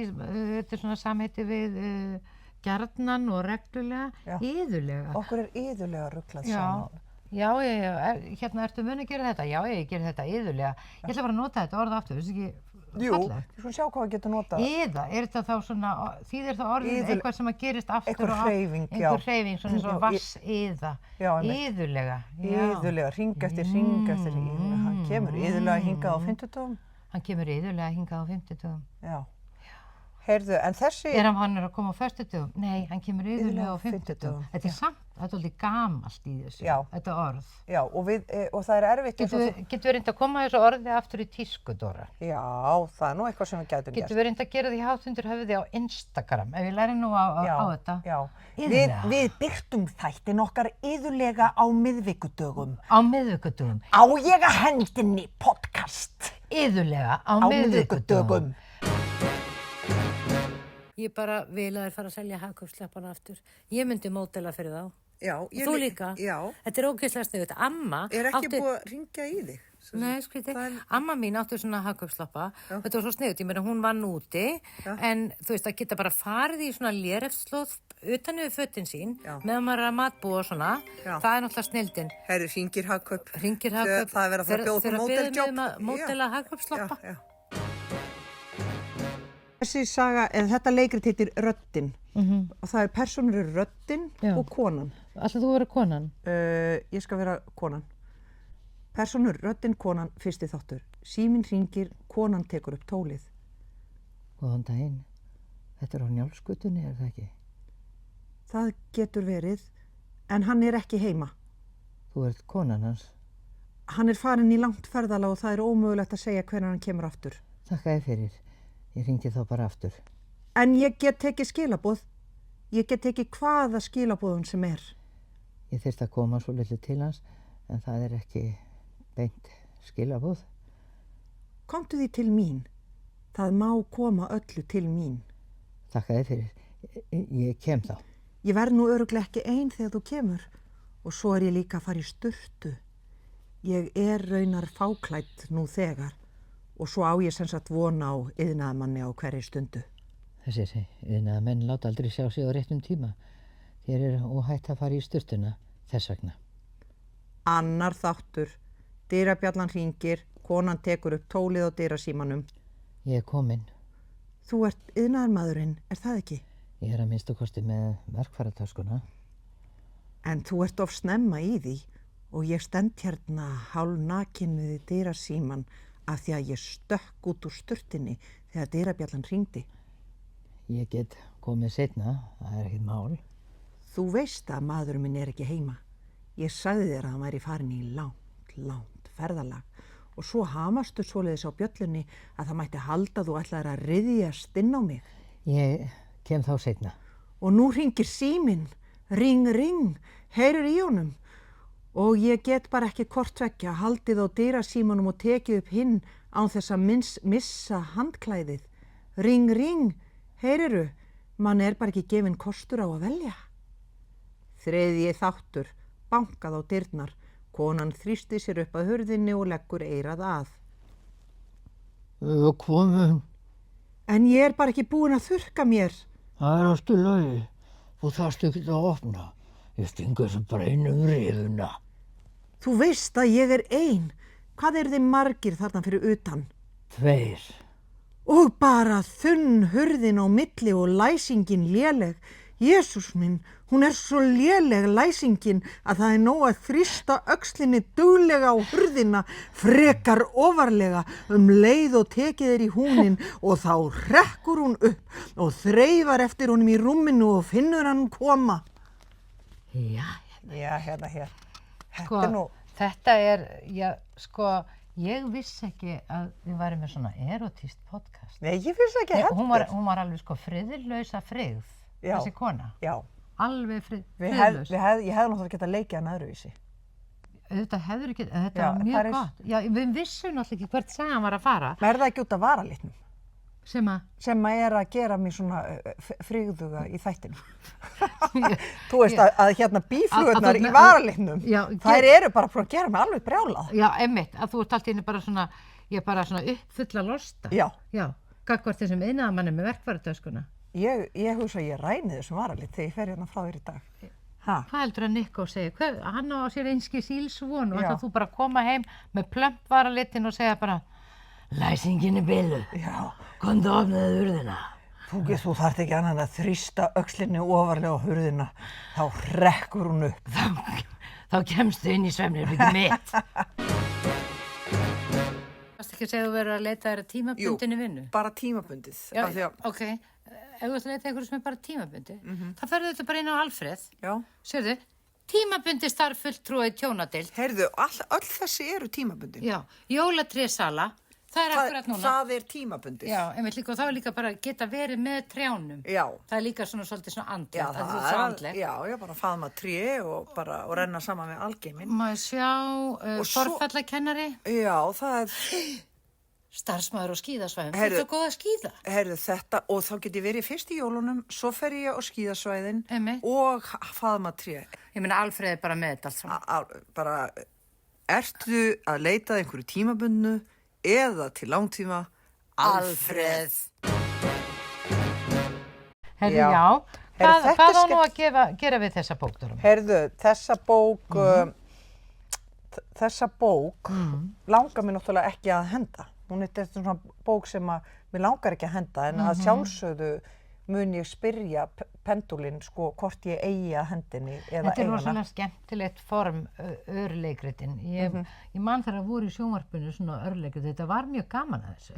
þetta er svona samheiti við gjarnan og reglulega, Já. iðulega. Okkur iðulega ruglað Já. saman. Já, hérna ertu mun að gera þetta? Já, ég geri þetta iðulega. Ég ætla bara að nota þetta orð aftur, þessi ekki Jú, fallegt? við skulum sjá hvað við getum notað. Iða, þetta þá svona, þýðir það orðið eitthvað sem að gerist aftur Einhver og hreyfing, já. einhver hreyfing, svona eins og Já, vass-iða. Já, einmitt. Iðulega, já. Iðulega, hring eftir hring eftir hring. Hann kemur iðulega hingað á fimmtudögum. Hann kemur iðulega hingað á fimmtudögum. Já. Heyrðu, en þessi... Hann að koma á föstudögum? Nei, hann kemur iðulega á fimmtudögum. Þetta samt, þetta svolítið gamalt í þessu, Já. þetta orð. Já, og það er erfitt eins og... Getum við reynd að koma þessu orði aftur í tísku, Dóra? Já, það er nú eitthvað sem við gætum gert. Getum við reynd að gera því hátt undir höfði á Instagram, ef ég læri nú á þetta? Já, Iðulega. Við birtum þættin okkar iðulega á miðvikudögum. Á miðvikudögum. Á ég að hendinni podcast. Iðulega á miðvikudögum. Ég bara vil að þér fara að selja hagkaupslappana aftur. Ég myndi módela fyrir þá. Já. Þú líka. Já. Þetta er ógeðslega sniðugt. Amma Er ekki búið að ringja í þig? Nei, skriði. Amma mín átti svona hagkaupslappa. Þetta var svo sniðugt. Ég meina, hún vann úti. En þú veist, að geta bara farið í svona lérefslóð utan yfir fötin sín. Meðan maður er að matbúa og svona. Já. Það er náttúrulega snilldin. Herri, hringir hagkaup. Hringir hagkaup. Það er verið að fara að bjóða okkur módeljobb. Þegar módela hagkaupslappa. Já. Þessi saga, eða þetta leikrit heitir Röddin. Og það er persónur eru Röddin og konan. Ætlar þú að vera konan? Ég skal vera konan. Persónur Röddin, konan, fyrsti þáttur. Síminn hringir, konan tekur upp tólið. Góðan daginn. Þetta er á Njálsgötunni, er það ekki? Það getur verið, en hann er ekki heima. Þú ert konan hans. Hann er farinn í langt ferðalag og það er ómögulegt að segja hvenær hann kemur aftur. Þakka þér fyrir. Ég hringi þá bara aftur. En ég get tekið skilaboð. Ég get tekið hvaða skilaboðun sem er. Ég þyrfti að koma svo litlu til hans, en það er ekki beint skilaboð. Komdu því til mín. Það má koma öllu til mín. Þakka þér fyrir. Ég kem þá. Ég verð nú örugglega ekki ein þegar þú kemur. Og svo er ég líka að fara í sturtu. Ég er raunar fáklædd nú þegar. Og svo á ég sem sagt vona á iðnaðarmanni á hverri stundu. Þessir iðnaðarmenn láta aldrei sjá sig á réttum tíma. Þér er óhætt að fara í sturtuna, þess vegna. Annar þáttur. Dyrabjallan hringir, konan tekur upp tólið á dyrasímanum. Ég er komin. Þú ert iðnaðarmaðurinn, er það ekki? Ég er að minnstu kosti með verkfæratöskuna. En þú ert of snemma í því og ég stend hérna hálfnakin við dyrasíman af því að ég stökk út úr sturtinni þegar dyrabjallan hringdi. Ég get komið seinna, það er ekkert mál. Þú veist að maðurinn minn er ekki heima. Ég sagði þér að hann væri farin í langt ferðalag og svo hamastu svoleiðis á bjöllunni að það mætti halda að þú ætlaðir að ryðjast inn á mig. Ég kem þá seinna. Og nú hringir síminn. Ring, ring, heyrir í honum. Og ég get bara ekki hvort tveggja haldið á dyrasímanum og tekið upp hinn án þess að missa handklæðið. Ring, ring, heyriru, mann er bara ekki gefinn kostur á að velja. Þriðji þáttur, bankað á dyrnar, konan þrýsti sér upp að hurðinni og leggur eyrað að. Komin. En ég er bara ekki búin að þurrka mér. Það er allt í lagi. Þú þarft ekki að opna. Ég stingur þessu bara inn rifuna. Þú veist að ég er ein. Hvað eru þið margir þarna fyrir utan? 2. Og bara þunn hurðin á milli og læsingin léleg. Jesús minn, hún er svo léleg læsingin að það er nóg að þrýsta öxlinni duglega á hurðina, frekar ofarlega leið og tekið í húnin og þá hrekkur hún upp og þreifar eftir honum í rúminu og finnur hann koma. Já, hérna hér. Þetta er, ég vissi ekki að við værum með svona erotískt podcast. Nei, ég vissi ekki heldur. Hún var alveg friðlausa frigð, þessi kona. Já. Alveg friðlaus. Ég hefði náttúrulega getað leikið hann öðruvísi. Þetta hefur ekki, þetta var mjög gott. Já, við vissum náttúrulega ekki hvert sagan var að fara. Er það ekki út af varalitnum? Sem að er að gera mér svona frigðuga í þættinu. Þú veist að hérna býflugurnar í varalitnum, þær eru bara að gera mig alveg brjálað. Já, einmitt, að þú ert allt í henni bara svona, ég er bara svona uppfull að losta. Já. Já, gagnvart þessum iðnaðarmanni með verkfæratöskuna. Ég hugsa að ég ræni þessum varalit þegar ég fer hérna frá þér í dag. Ha? Hvað heldur að Nico segir? Hann á sér einski sílsvon og Já. ætlar þú bara að koma heim með plömpvaralitin og segja bara læsingin er biluð, Já. komdu og opnaðu hurðina. Þú þarft ekki annan að þrýsta öxlinni ofarlega á hurðina, þá hrekkur hún upp. Þá kemstu inn í svefnherbergið mitt. Varstu ekki að segja að þú verður að leita þér að tímabundinni vinnu? Bara tímabundið. Já, af því að- ok. Ef þú ætti að leita einhverju sem er bara tímabundi, þá ferðu þetta bara inn á Alfreð. Já. Sérðu, tímabundi starf fulltrúa í tjónadeild. Heyrðu, öll þessi eru tímabundin. Já, jólatrésala, það er akkurat núna. Það er tímabundið. Já, einmitt líka og þá er líka bara að geta verið með trjánum. Já. Það er líka svolítið svona andlegt, Já, að þú er svo andleg. já, bara faðma tré og renna saman með algeimin. Maður sjá, Og svo- forfallakennari, Já, það er, starfsmaður og skíðasvæðum. Þú Heyrðu- ert góð að skíða. heyrðu þetta, og þá get ég verið fyrst í jólunum, svo fer ég á skíðasvæðin Einmitt. og faðma tré. Ég meina Alfreð er bara með þetta allt saman. Bara, ertu að leita að einhverju tímabundnu eða til langtíma? Alfreð. Herðu, Já. já. Heyrðu, þetta Hvað er á nú að gera við þessa bókturum? Heyrðu, þessa bók langar mér náttúrulega ekki að henda. Hún er þetta svona bók sem að mér langar ekki að henda, en að sjálfsögðu mun ég spyrja pendulinn sko hvort ég eigi að hendinni eða Þetta er eigana. rosalega skemmtilegt form, örleikritin. Ég man þegar að voru í sjónvarpinu svona örleikrit, þetta var mjög gaman að þessu.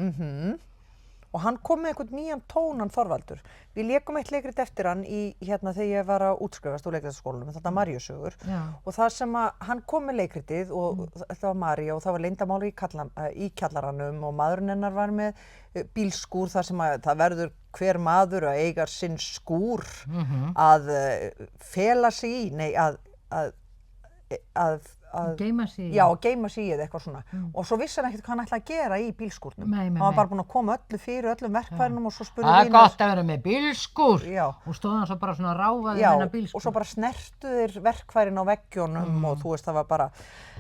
Og hann kom með einhvern nýjan tón, hann Þorvaldur. Við lékum eitt leikrit eftir hann í þegar ég var að útskrifast úr leikritasskólanum, þetta Maríusögur. Já. Og það sem að hann kom með leikritið og þetta var María og það var leyndarmál í kjallaranum og maðurinn hennar var með bílskúr þar sem að það verður hver maður að eiga sinn skúr að fela sig í, nei að Geyma sig í. Já, að geyma sig í eða eitthvað svona. Og svo vissi hann ekkert hvað hann ætlaði að gera í bílskúrnum. Nei. Hann var bara búinn að koma öllu fyrir öllum verkfærunum og svo spurði Það er vinur- gott að vera með bílskúr. Já. Og stóð hann svo bara svona ráfaði Já, þennan bílskúr. og svo bara snertu þeir verkfærin á veggjónum og þú veist, það var bara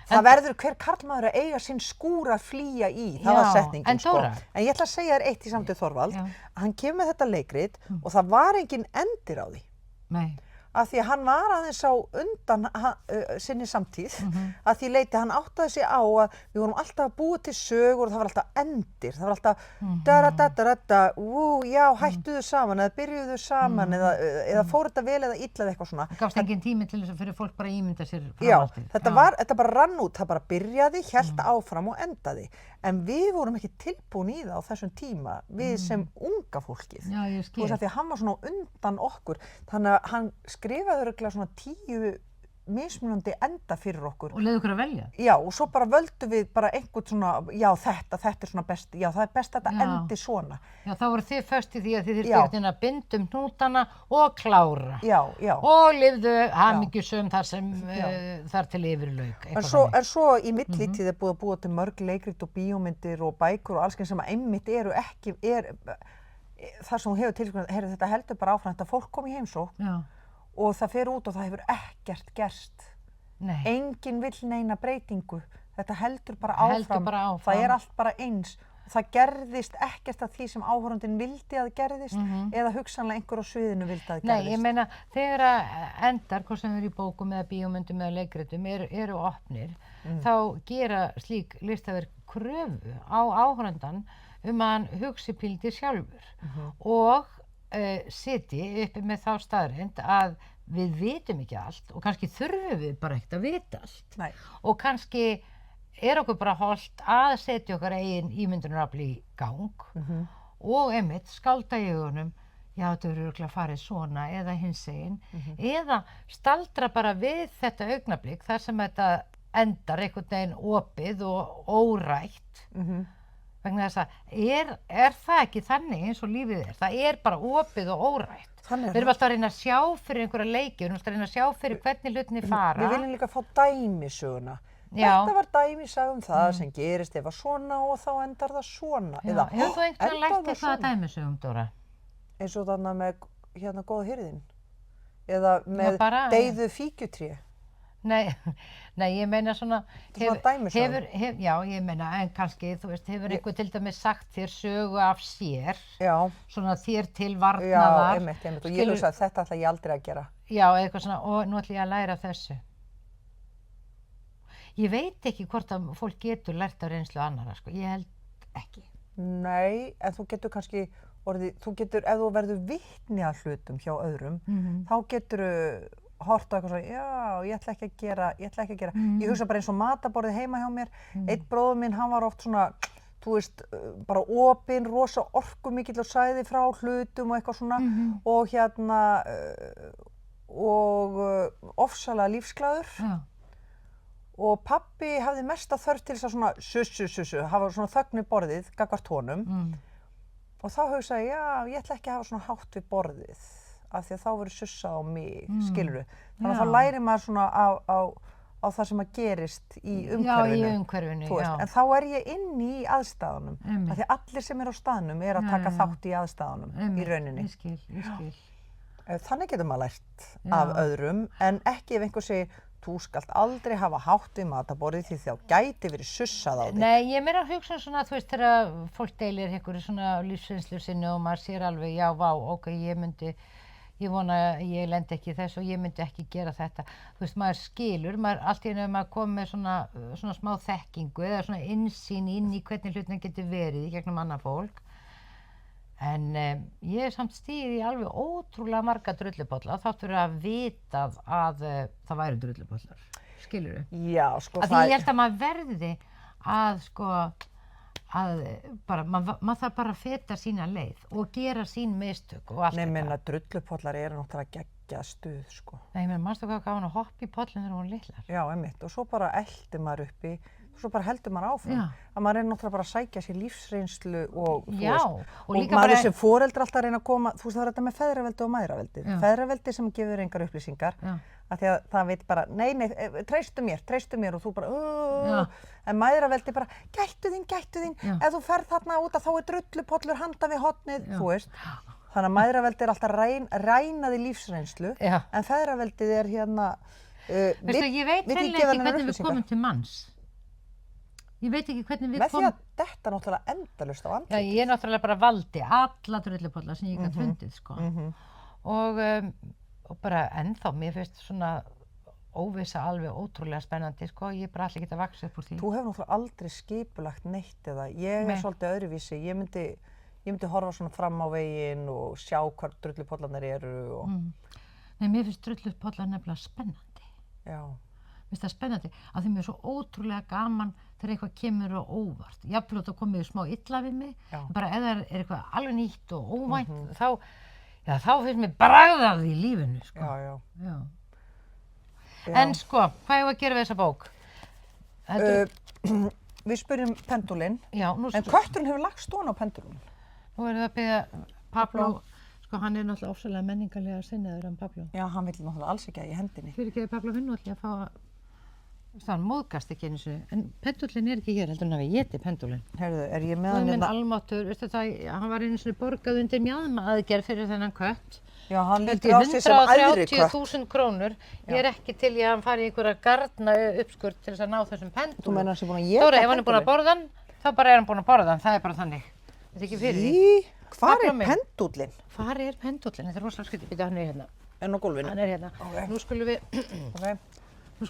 það verður hver karlmaður að eiga sinn skúr að flýja í, það var Já, setningin en Dóra? En ég ætla að segja þér eitt í samtíð Þorvald, Já. að hann kemur með þetta leikrit og það var engin endir á því. Nei. Af því að hann var aðeins á undan sinni samtíð, að því leiti hann áttaði sig á að við vorum alltaf að búa til sögur og það var alltaf endir, það var alltaf da-da-da-da-da, já, hættuðu saman eða byrjuðu saman eða fór þetta vel eða illa eða eitthvað svona. Það gafst engin tími til þess að fyrir fólk bara að ímynda sér Já, framhaldið. þetta bara rann út, það bara byrjaði, hélt áfram og endaði. En við vorum ekki tilbúin í það á þessum tíma, við sem unga fólkið. Já, ég Þú skil. veist að því að hann var svona á undan okkur, þannig að hann skrifaði örugglega svona 10 mismunandi enda fyrir okkur. Og leiði okkur að velja. Já, og svo bara völdum við bara einhvern svona, já þetta er svona best, já það er best að þetta Já. endi svona. Já, þá voru þið föst í því að þið þurftu Já. einhvern veginn að binda hnútana og klára. Já. Og lifðu hamingjusum þar sem þar til yfir lauk. En svo í millitíð er búið að búa til mörg leikrit og bíómyndir og bækur og alls sem að einmitt eru ekki, það sem hún hefur tilskynnt, heyrðu þetta heldur bara áfram, þetta fólk kom í heimsókn Já. og það fer út og það hefur ekkert gerst. Nei. Enginn vill neina breytingu, þetta heldur bara Heldur áfram, bara áfram. það er allt bara eins. Það gerðist ekkert af því sem áhorfandinn vildi að gerðist eða hugsanlega einhver á sviðinu vildi að Nei, gerðist. ég meina, þegar að endar, hvort sem þau eru í bókum eða bíómyndum eða leikritum, eru opnir, þá gera slík listaverk kröfu á áhorfandann að hann hugsi píldi sjálfur og sitji uppi með þá staðreynd að við vitum ekki allt og kannski þurfum við bara ekkert að vita allt. Nei. Og kannski er okkur bara hollt að setja okkar eigin ímyndunarafl í gang og einmitt skálda í hugunum, já þetta verður örugglega farið svona eða hinsegin, eða staldra bara við þetta augnablik þar sem þetta endar einhvern veginn opið og órætt. Vegna þess að er það ekki þannig eins og lífið er, það er bara opið og órætt. Þannig er Við erum alltaf að reyna að sjá fyrir einhverja leiki, við erum alltaf að reyna að sjá fyrir hvernig hlutinni fara. Við viljum líka fá dæmisöguna. Já. Þetta var dæmisaga það sem gerist ef að svona og þá endar það svona. Já, Eða, hefur þú einhvern endar lært það eitthvað að svona? dæmisögum, Dóra? Eins og þarna með góða hirðin. Eða með bara- deyðu fíkjutré. Nei, nei, ég meina svona, Svona dæmisögur. já, ég meina, en kannski, þú veist, hefur einhver til dæmis sagt þér sögu af sér, Já, svona þér til já, varnaðar, einmitt, og ég Skilur- hugsa að þetta ætla ég aldrei að gera. já, eitthvað svona, og nú ætla ég að læra af þessu. Ég veit ekki hvort að fólk getur lært af reynslu annarra, sko, ég held ekki. Nei, en þú getur kannski þú getur, ef þú verður vitni að hlutum hjá öðrum, þá getur hort á eitthvað svona, já, ég ætla ekki að gera. Ég hugsa bara eins og matarborðið heima hjá mér. Einn bróður minn, hann var oft svona, þú veist, bara opinn, rosa orkumikill og sagði frá hlutum og eitthvað svona og og ofsalega lífsglaður. Já. Og pabbi hafði mesta þörf til þess að svona sussu, hafa svona þögn við borðið, gagnvart honum. Og þá hugsaði ég, já, ég ætla ekki að hafa svona hátt við borðið, af því að þá verður sussað á mig, skilurðu. Þannig að þá lærir maður svona á það sem að gerist í umhverfinu. Já, í umhverfinu, já. En þá ég inni í aðstæðunum, af því að allir sem eru á staðnum að taka þátt í aðstæðunum, í rauninni. Ég skil. Þannig getur maður lært af öðrum, en ekki ef einhver segir, þú skalt aldrei hafa hátt við matarborðið því þá gæti verið sussað á þig. Nei, ég meira að hugsa svona, þú veist, þegar fólk deilir einhverju svona lífsreynslu sinni og maður sér alveg, já, vá, ok, ég vona að ég lendi ekki í þessu og ég myndi ekki gera þetta. Þú veist, maður skilur, allt í einu ef maður kom með svona smá þekkingu eða svona innsýn inn í hvernig hlutina getur verið í gegnum annað fólk. En ég hef samt stigið í alveg ótrúlega marga drullupolla þátt fyrir að vita að það væru drullupollar. Skilurðu? Já, sko Því ég held að maður verði að sko maður þarf bara að feta sína leið og gera sín mistök og allt Nei, menna drullupollar eru náttúrulega geggjað stuð, sko. Nei, ég meina, manstu hvað gaf hann að hoppa í pollin þegar hún litlar? Já, einmitt. Og svo bara eldir maður uppi, svo bara heldur maður áfram. Já. Að maður náttúrulega bara að sækja sér lífsreynslu og, þú Já, veist, og líka maður bara- sem foreldrar alltaf að reyna að koma, þú veist, það er þetta með feðraveldi og mæðraveldi. Já. Feðraveldi sem gefur engar upplýsingar, Já. af því að það veit bara, nei, treystu mér og þú bara, Já. en mæðraveldi bara, gættu þín, Já. ef þú ferð þarna út að þá drullupollur handan við hornið, Já. þú veist. Þannig að mæðraveldi alltaf rænaði lífsreynslu, Já. en feðraveldið hérna, Veistu, ég veit vill hreinlega gefa ekki neinar hvernig við upplýsingar. komum til manns. Ég veit ekki hvernig við Með því komum. að detta náttúrulega endalaust á Já, andlitið. ég náttúrulega bara valdi alla drullupollar sem ég gat fundið, sko. Og bara ennþá, mér finnst svona óvissa alveg ótrúlega spennandi, sko. Ég er bara allir geta vaxið upp úr því. Þú hefur náttúrulega aldrei skipulagt neitt eða ég Nei. svolítið öðruvísi. Ég myndi horfa svona fram á veginn og sjá hvar drullupollarnir eru og Nei, mér finnst drullupollar nefnilega spennandi. já. Mér finnst það spennandi, af því mér er svo ótrúlega gaman þegar eitthvað kemur á óvart. Jafnvel að það komið smá illa við mig, Já. bara ef það er eitthvað alveg nýtt og óvænt, þá finnst mér bragðað í lífinu, sko. Já. Já. Já. En sko, hvað hefur að gera við þessa bók? Við spyrjum pendúlinn, Já, en kötturinn hefur lagst stón á pendúlinn. Nú erum við að biðja Pablo, sko hann er náttúrulega ofsalega menningarlega sinnaður hann Pablo. Já, hann vill náttúrulega alls ekki að ég hendinni. Fyrir ekki að Pablo vinn og ætla að fá að, hann móðgast ekki einu sinni, en pendúlinn er ekki hér, heldur hann að við éti pendúlinn. Heyrðu, er ég með Guð hann minn hérna? almáttugur, veistu það, hann var einu sinni borgað undir mjaðmaaðgerð fyrir þennan kött. Já, hann Held lítur á sig sem æðri kött. 130.000 krónur. Ég er ekki til í að hann fari í einhverja garna uppskurt til þess að ná þessum pendúlum. Þú meina hann sé búinn að éta Dóra, ef hann er búinn að borða hann, þá bara er hann búinn að borða hann, það er bara þannig. Þetta er ekki fyrir því. Hvar Pablo er minn. pendúllinn? Hvar er pendúllinn? Þetta er rosalega skrítið. Býta, hann er hérna. En á gólfinu? Hann er hérna. Ok. Nú skulum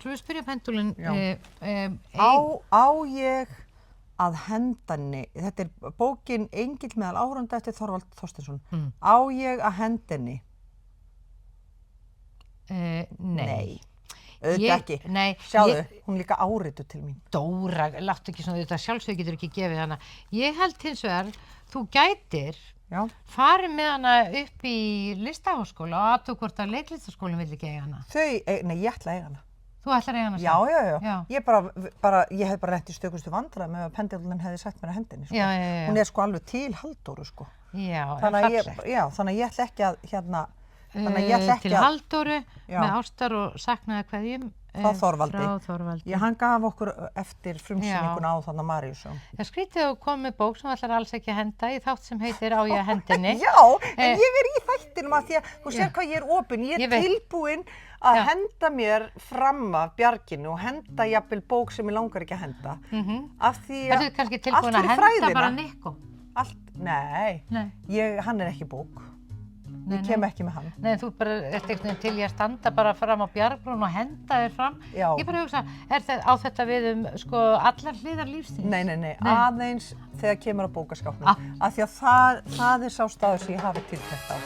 við spyrja pendúlinn. Á ég að henda henni, þetta er bókin Engill meðal áhorfenda eftir Þorvald Þorsteinsson. Á ég að henda henni? Nei. Auðvitað ekki. Nei. Sjáðu, hún er líka árituð til mín. Dóra, láttu ekki svona, þetta sjálfsög getur ekki gefið hana. Ég held hins vegar, þú gætir Já. farið með hana upp í listaháskóla og aðtöku hvort að leiklistaskólinn vill ekki eiga hana. Nei, ég ætla að eiga hana. Þú ætlar að eiga hana Já. Já. Ég hef bara lent í stökustu vandræðum ef að pendúllinn hefði sagt mér að henda henni, sko. Já. Hún er sko alveg til Halldóru, sko. Já, Þannig að fallegt. þannig að ég ætla ekki að, þannig að ég ætla ekki Til að, Halldóru Já. með ástar og saknaði kveðjum. Frá Þorvaldi. Frá Þorvaldi. Hann gaf okkur eftir frumsýninguna á þarna Maríusson. Það skrítið að koma með bók sem ætlar alls ekki að henda í þátt sem heitir Á ég að hendinni. Já, en ég í þættinum að því að þú sér hvað ég opin. Ég tilbúin að henda mér fram af bjarginu og henda jafnvel bók sem ég langar ekki að henda. Af því að Ertu kannski tilbúin að henda bara Nico? Nei, hann ekki bók. Ég kem ekki með hann. Nei, þú bara ert einhvern veginn til í að standa bara fram á bjargbrún og henda þér fram. Já. Ég bara hugsa, á þetta við sko allar hliðar lífsins? Nei, aðeins þegar kemur á bókaskápnum. Af því að það sá staður sem ég hafi tiltekt á.